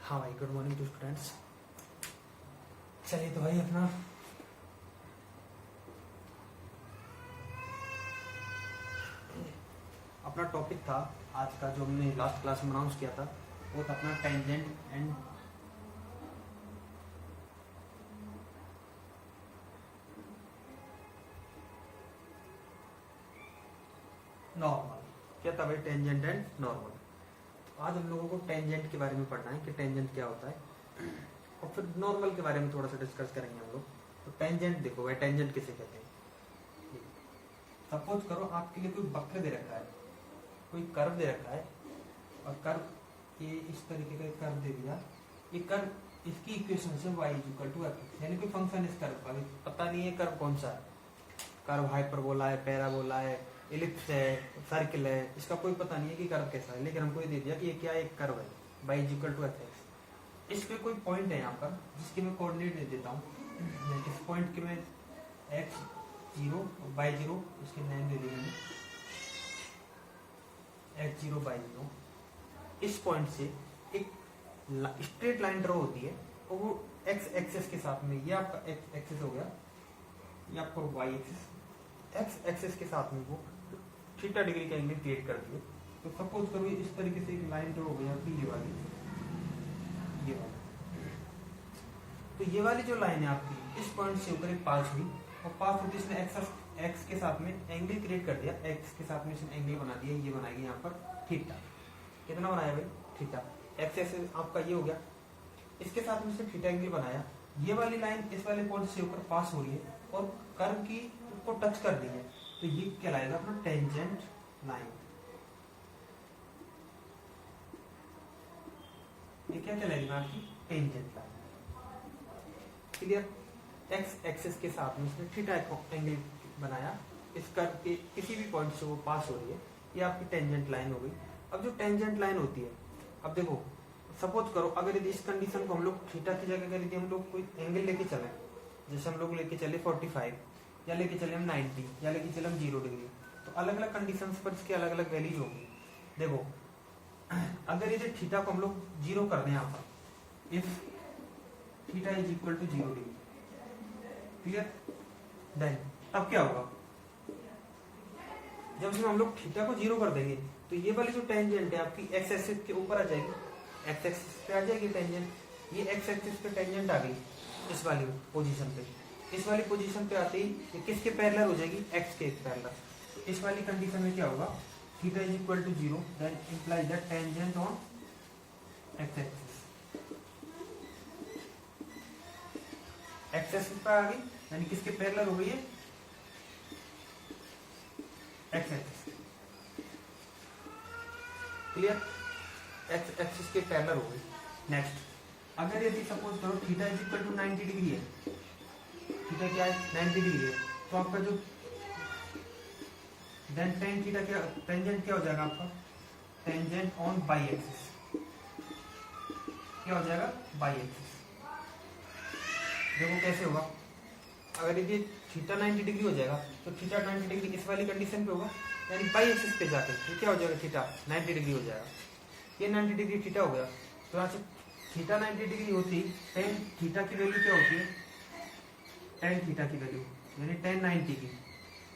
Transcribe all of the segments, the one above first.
हाँ भाई, good morning to students. चलिए तो भाई अपना टॉपिक था आज का, जो हमने लास्ट क्लास में अनाउंस किया था, वो था अपना टेंजेंट एंड नॉर्मल। क्या था भाई? Tangent and normal. आज हम लोगों को टेंजेंट के बारे में पढ़ना है कि टेंजेंट क्या होता है, और फिर नॉर्मल के बारे में थोड़ा सा डिस्कस करेंगे हम लोग। तो टेंजेंट देखो भाई, टेंजेंट किसे कहते हैं। सपोज करो आपके लिए कोई वक्र दे रखा है, कोई कर्व दे रखा है, और कर्व ये इस तरीके का कर्व दे दिया। ये कर्व, इसकी इक्वेशन से y = f, यानी कोई फंक्शन इस कर्व का पता नहीं है कर्व कौन सा है। कर्व हाइपरबोला है, पैराबोला है, इलिप्स है, सर्किल है, इसका कोई पता नहीं है कि कर्व कैसा है, लेकिन हमको ये दे दिया कि ये क्या एक कर्व है, y = f(x). इस पे कोई पॉइंट है यहाँ पर जिसके मैं कोऑर्डिनेट दे देता हूँ। इस पॉइंट के मैं x0 और y0 इसके नाम दे दिए मैंने, x0 y0। इस पॉइंट से एक स्ट्रेट लाइन ड्रॉ होती है, और वो x एक्सिस के साथ में, ये आपका x एक्सिस हो गया, ये आपका y एक्सिस, x एक्सिस के साथ में वो थीटा डिग्री का एंगल क्रिएट करती है। तो सपोज करो इस तरीके से एक लाइन ड्रॉ हो गई आपकी, ये वाली। तो ये वाली जो लाइन है आपकी, इस पॉइंट से होकर पास हुई, और पास होती इसने एक्स के साथ में एंगल क्रिएट कर दिया, एक्स के साथ में इसने एंगल बना दिया, ये बनाएगी यहाँ पर थीटा। कितना बनाया भाई? थीटा। एक्स एक्सिस आपका ये हो गया, इसके साथ में इसने थीटा एंगल बनाया। ये वाली लाइन इस वाले पॉइंट से होकर पास हो रही है और कर्व की को टच कर दी है, तो ये कहलाएगा अपना टेंजेंट लाइन। ये क्या कहलाएगी आपकी? Tangent line. Clear? X axis के साथ में इसने थीटा एंगल बनाया, इस कर्व के किसी भी पॉइंट से वो पास हो रही है, ये आपकी टेंजेंट लाइन हो गई। अब जो टेंजेंट लाइन होती है, अब देखो सपोज करो अगर यदि इस कंडीशन को हम लोग थीटा की जगह कर यदि हम लोग कोई एंगल लेके चले, जैसे हम लोग लेके चले 45, या लेके चले हम 90, या लेके चले हम 0 डिग्री, तो अलग अलग कंडीशंस पर इसकी अलग अलग वैल्यूज होगी। देखो अगर यदि थीटा को हम लोग 0 कर दें यहाँ पर, if theta = 0 degree, clear? Then तब क्या होगा? जब से हम लोग थीटा को 0 कर देंगे, तो ये वाली जो टेंजेंट है आपकी एक्स एक्सिस के ऊपर आ जाएगी, एक्स एक्सिस पे आ जाएगी टेंजेंट। ये एक्स एक्सिस पे टेंजेंट आ गई इस वाली पोजीशन पे। इस वाली पोजीशन पे आते ही ये किसके पैरेलल हो जाएगी? एक्स के पैरेलल। इस वाली कंडीशन में क्या होगा? Theta = 0, then implies that tangent on x axis. X axis पे आ गई, यानी किसके पैरेलल हो गई है? X axis. Clear? X axis के पैरेलल हो गई। नेक्स्ट, अगर यदि सपोज करो थीटा = 90 डिग्री है, थीटा क्या है? 90 डिग्री है, तो आपका जो देन टेन थीटा क्या, टेंजेंट क्या हो जाएगा आपका? Tangent on by axis. क्या हो जाएगा? By axis. देखो कैसे होगा, अगर यदि थीटा 90 डिग्री हो जाएगा, तो थीटा 90 डिग्री इस वाली कंडीशन पे होगा, यानी बाई एक्सिस पे जाके तो क्या हो जाएगा? थीटा 90 डिग्री हो जाएगा। ये 90 डिग्री थीटा हो गया, तो यहाँ से थीटा 90 डिग्री होती, टेन थीटा की वैल्यू क्या होती है? टेन थीटा की वैल्यू यानी 1090 की,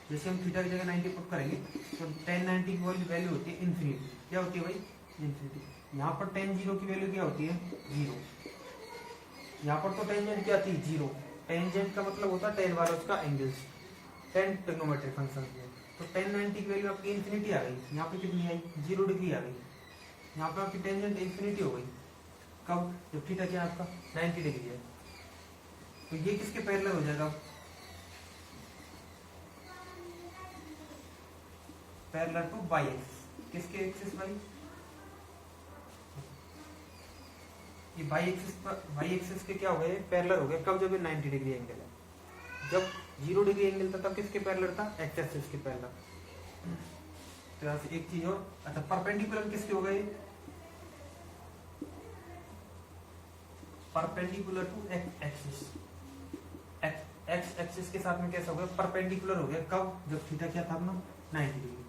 जैसे हम थीटा की जगह 90 पुट करेंगे, तो 1090 की वैल्यू होती है इन्फिनिटी। क्या होती है भाई? इन्फिनिटी। यहाँ पर 10 की वैल्यू क्या होती है? 0। यहाँ पर तो टेंजेंट क्या थी? 0। टेंजेंट का मतलब होता है टेन वाला उसका एंगल्स, 10 ट्रिग्नोमेट्रिक फंक्शन में। तो 1090 की वैल्यू आपकी इन्फिनिटी आ गई, यहाँ पे कितनी आई? 0 डिग्री आ गई। यहाँ पे आपकी टेंजेंट इन्फिनिटी हो गई। कब? जब थीटा क्या आपका 90 डिग्री है। तो ये किसके पैरेलल हो जाएगा? Parallel two by axis. किसके एक्सिस भाई? ये बाई एक्सिस के क्या हो गए? पैरेलल हो गए। कब? जब ये 90 डिग्री एंगल है। जब 0 डिग्री एंगल था तब किसके पैरेलल था? एक्स एक्सिस के पैरेलल। तो यहाँ से एक चीज और, अच्छा परपेंडिकुलर किसके हो गए? Perpendicular to x axis. X axis के साथ में कैसा हो गया? परपेंडिकुलर हो गया। कब? जब थीटा क्या था अपना? 90 डिग्री।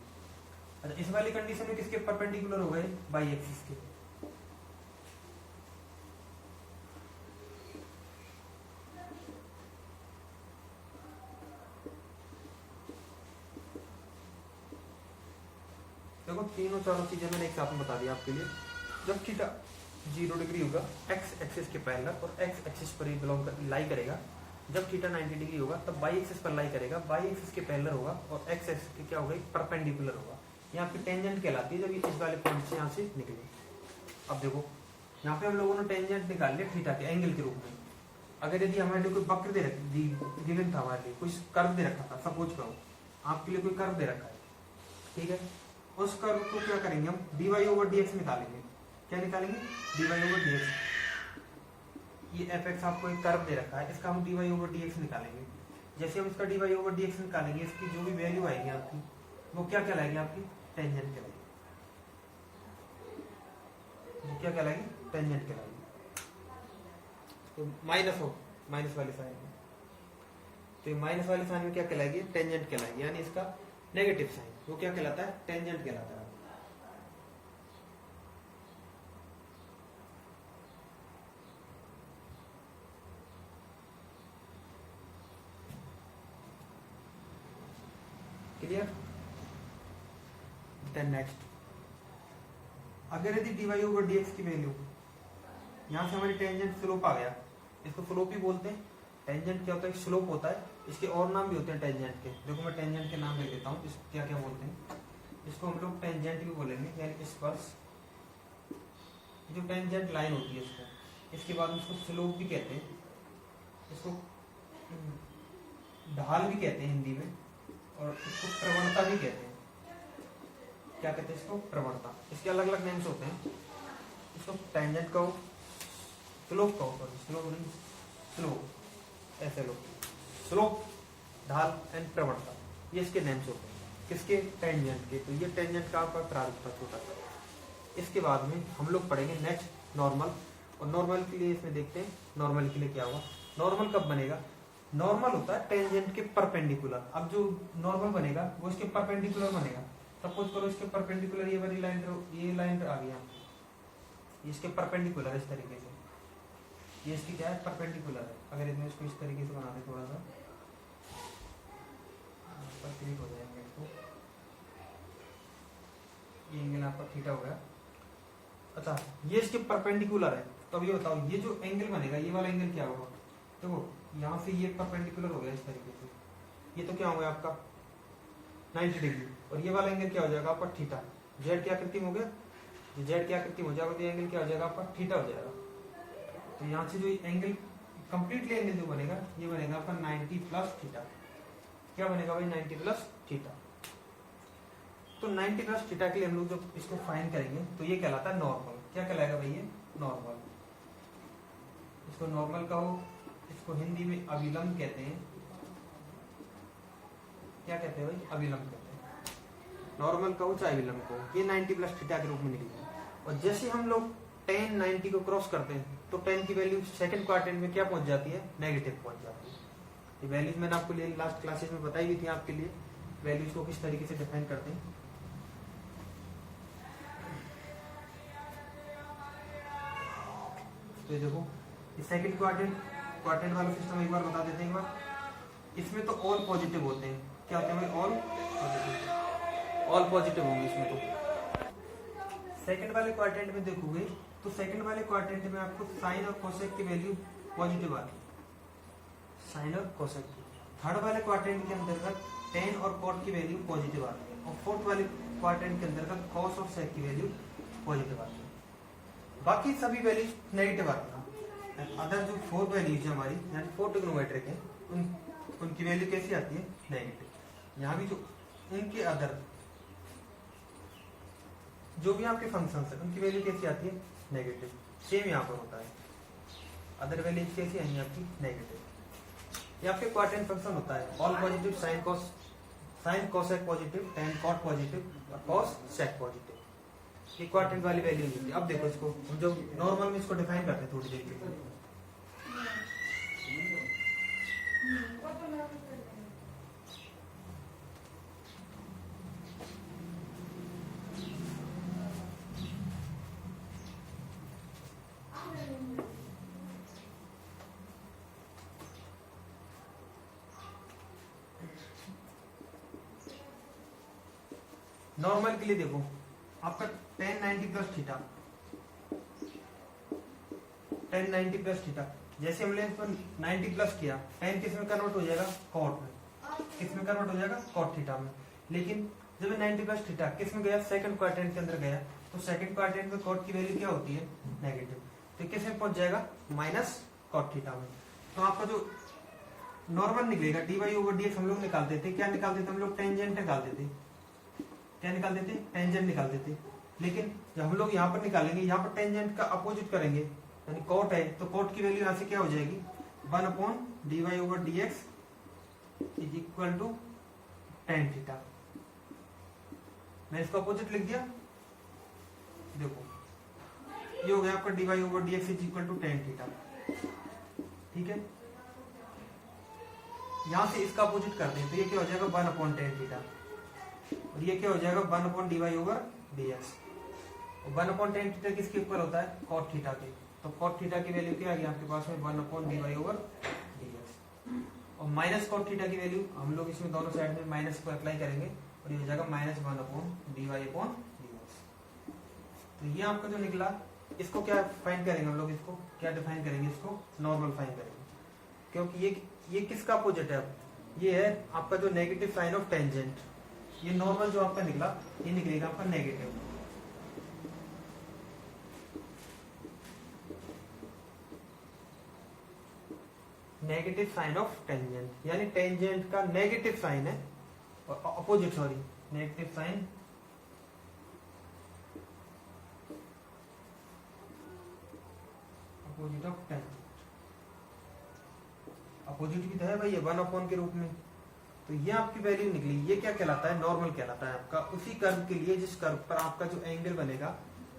अच्छा इस वाली कंडीशन में किसके परपेंडिकुलर हो गए? बाई एक्सिस के। देखो तीनों चारों चीजें मैंने एक साथ में बता दिया आपके लिए। जब थीटा 0 डिग्री होगा एक्स एक्सिस के पैरेलल और एक्स एक्सिस पर ही बिलोंग कर लाई करेगा। जब थीटा 90 डिग्री होगा तब वाई एक्सिस पर लाई करेगा, वाई एक्सिस के पैरेलल होगा और एक्स एक्सिस के क्या होगा, परपेंडिकुलर होगा। ये आपकी टेंजेंट कहलाती है जब ये इस वाले पॉइंट से यहाँ से निकले। अब देखो यहाँ पे हम लोगों ने टेंजेंट निकाल लिया थीटा के एंगल के रूप में। अगर यदि हमारे लिए कोई वक्र दे रखी गिवन था, हमारे लिए कुछ कर्व दे रखा था, सपोज करो आपके लिए कोई कर्व दे रखा है, ठीक है, उस कर्व को क्या करेंगे हम, dy/dx निकालेंगे। क्या निकालेंगे, dy/dx। ये fx आपको एक कर्व दे रखा है, इसका हम dy/dx निकालेंगे। जैसे हम इसका dy/dx निकालेंगे, इसकी जो भी वैल्यू आएगी आपकी वो क्या कहलाएगी, आपकी टेंजेंट कहलाएगी। वो क्या कहलाएगी, टेंजेंट कहलाएगी। तो माइनस वाली साइन में, तो माइनस वाली साइन में क्या कहलाएगी, टेंजेंट कहलाएगी। यानी इसका नेगेटिव साइन वो क्या कहलाता है, टेंजेंट कहलाता है। क्लियर। देन नेक्स्ट, अगर यदि dy/dx की वैल्यू यहाँ से हमारी टेंजेंट स्लोप आ गया, इसको स्लोप ही बोलते हैं। टेंजेंट क्या होता है, स्लोप होता है। इसके और नाम भी होते हैं टेंजेंट के। देखो मैं टेंजेंट के नाम ले देता हूँ, क्या क्या बोलते हैं। इसको हम लोग टेंजेंट भी बोलेंगे, यानी स्पर्श। जो टेंजेंट लाइन होती है इसको, इसके बाद इसको स्लोप भी कहते हैं, इसको ढाल भी कहते हैं हिंदी में, और इसको प्रवणता भी कहते हैं। क्या कहते हैं इसको, प्रवणता। इसके अलग अलग नेम्स होते हैं। इसको टेंजेंट कहो, स्लोप कहो, सॉरी स्लोप नहीं, स्लोप ऐसे लो, स्लोप, ढाल एंड प्रवणता, ये इसके नेम्स होते हैं। किसके, टेंजेंट के। तो ये टेंजेंट का आपका प्रारूप था छोटा सा। इसके बाद में हम लोग पढ़ेंगे नेक्स्ट नॉर्मल। और नॉर्मल के लिए इसमें देखते हैं नॉर्मल के लिए क्या होगा। नॉर्मल कब बनेगा, नॉर्मल होता है टेंजेंट के परपेंडिकुलर। अब जो नॉर्मल बनेगा वो इसके परपेंडिकुलर बनेगा। सपोज करो इसके परपेंडिकुलर ये वाली लाइन, ये लाइन आ गया, इसके परपेंडिकुलर इस तरीके से, ये इसकी क्या है, परपेंडिकुलर है। अगर इसमें इसको इस तरीके से बना दे थोड़ा सा, क्लिक हो जाएंगे इसको, ये एंगल आपका थीटा हो गया। अच्छा, ये इसके परपेंडिकुलर है। तो अब ये बताओ, ये जो एंगल बनेगा, ये वाला एंगल क्या होगा, देखो यहाँ से ये परपेंडिकुलर हो गया इस तरीके से, ये तो क्या हो गया आपका 90 डिग्री, और ये वाला एंगल क्या हो जाएगा आपका थीटा। जेड क्या कृत्रिम हो गया, जेड क्या कृत्रिम हो जाएगा, तो ये एंगल क्या हो जाएगा आपका थीटा हो जाएगा। तो यहाँ से जो एंगल कंप्लीटली एंगल जो बनेगा, ये बनेगा आपका 90 प्लस थीटा। क्या बनेगा भाई, 90 प्लस थीटा। तो 90 प्लस थीटा के लिए हम लोग जब इसको फाइंड करेंगे तो ये कहलाता है नॉर्मल। क्या कहलाएगा भाई, ये नॉर्मल। इसको नॉर्मल कहो, इसको हिंदी में अविलंब कहते हैं। क्या कहते हैं भाई, अविलंब कहते हैं। नॉर्मल कहो चाहे अविलंब कहो, ये 90 प्लस थीटा के रूप में निकलेगा। और जैसे हम लोग tan 90 को क्रॉस करते हैं तो tan की वैल्यू सेकंड क्वाड्रेंट में क्या पहुंच जाती है, नेगेटिव पहुंच जाती है। ये वैल्यूज मैंने आपको लिए लास्ट क्लासेस में बताई भी थी आपके लिए, वैल्यूज को किस तरीके से डिफाइन करते हैं। तो देखो ये सेकंड क्वाड्रेंट वाला सिस्टम एक बार बता देते हैं एक बार। इसमें तो ऑल पॉजिटिव होते हैं। क्या होते हैं भाई, ऑल पॉजिटिव होंगे इसमें। तो सेकंड वाले क्वाड्रेंट में देखोगे तो सेकंड वाले क्वाड्रेंट में आपको साइन और कोसेक की वैल्यू पॉजिटिव आती है, साइन और कोसेक की। थर्ड वाले क्वाड्रेंट के अंतर्गत tan और cot की वैल्यू पॉजिटिव आती है, और फोर्थ वाले क्वाड्रेंट के अंतर्गत cos और sec की वैल्यू पॉजिटिव आती है। बाकी सभी वैल्यूज नेगेटिव आती है। अदर जो फोर वैल्यूज है हमारी, यानी फोर ट्रिग्नोमेट्रिक है, उनकी वैल्यू कैसी आती है, नेगेटिव। यहाँ भी जो उनके अदर जो भी आपके फंक्शंस है उनकी वैल्यू कैसी आती है, नेगेटिव। सेम यहाँ पर होता है, अदर वैल्यूज कैसी आएंगी आपकी, नेगेटिव। ये आपके क्वाड्रेंट फंक्शन होता है, all positive, sine cosec positive, tan cot positive और cos sec पॉजिटिव। ये क्वाड्रेंट वाली वैल्यू होती है। अब देखो इसको हम जो नॉर्मल में इसको डिफाइन करते हैं थोड़ी देर के लिए। नॉर्मल के लिए देखो आपका tan 90 plus theta, tan 90 plus theta, जैसे हमने इस पर 90 प्लस किया, tan किस में कन्वर्ट हो जाएगा, cot में, किस में कन्वर्ट हो जाएगा, cot थीटा में। लेकिन जब 90 प्लस थीटा किस में गया, सेकंड क्वाड्रेंट के अंदर गया, तो सेकंड क्वाड्रेंट में cot की वैल्यू क्या होती है, नेगेटिव, तो किस में पहुंच जाएगा, माइनस cot थीटा में। तो आपका जो नॉर्मल निकलेगा dy/dx हम लोग निकालते थे, क्या निकालते थे हम लोग, टेंजेंट निकालते थे, क्या निकालते थे, टेंजेंट निकालते थे। लेकिन जब हम लोग यहाँ पर निकालेंगे, यहाँ पर टेंजेंट का अपोजिट करेंगे, यानी cot है, तो cot की वैल्यू यहाँ से क्या हो जाएगी, 1/dy/dx is equal to tan theta. मैं इसको अपोजिट लिख दिया, देखो ये हो गया आपका dy/dx is equal to tan theta, ठीक है। यहां से इसका अपोजिट कर दें तो ये क्या हो जाएगा, 1/tan थीटा, और ये क्या हो जाएगा 1/dy/dx। 1/tan थीटा किसके ऊपर होता है, cot थीटा के, तो cot थीटा की वैल्यू क्या आ गई आपके पास में, 1/dy/dx। और माइनस cot थीटा की वैल्यू हम लोग इसमें दोनों साइड में माइनस को अप्लाई करेंगे, और ये हो जाएगा -1/dy/dx। तो ये आपका जो निकला, इसको क्या फाइंड करेंगे हम लोग, इसको क्या डिफाइन करेंगे, इसको नॉर्मल फाइंड करेंगे, क्योंकि ये किसका अपोजिट है, ये है आपका जो नेगेटिव साइन ऑफ टेंजेंट। ये नॉर्मल जो आपका निकला, ये निकलेगा आपका negative. Negative sign of tangent, यानी टेंजेंट का नेगेटिव साइन है, और opposite, sorry, negative sign opposite of tangent. Opposite भी तो है भाई, 1/, के रूप में। तो ये आपकी वैल्यू निकली, ये क्या कहलाता है, नॉर्मल कहलाता है आपका, उसी कर्व के लिए जिस कर्व पर आपका जो एंगल बनेगा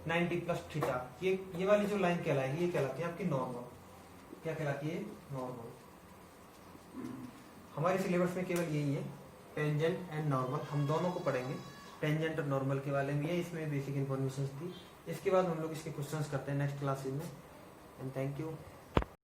90 प्लस थीटा, ये वाली जो लाइन कहलाएगी, ये कहलाती है आपकी नॉर्मल। क्या कहलाती है, नॉर्मल। हमारे सिलेबस में केवल यही है, टेंजेंट एंड नॉर्मल, हम दोनों को पढ़ेंगे, टेंजेंट और नॉर्मल के बारे में, ये इसमें बेसिक इन्फॉर्मेशन थी। इसके बाद हम लोग इसके क्वेश्चंस करते हैं नेक्स्ट क्लासेज में। And thank you.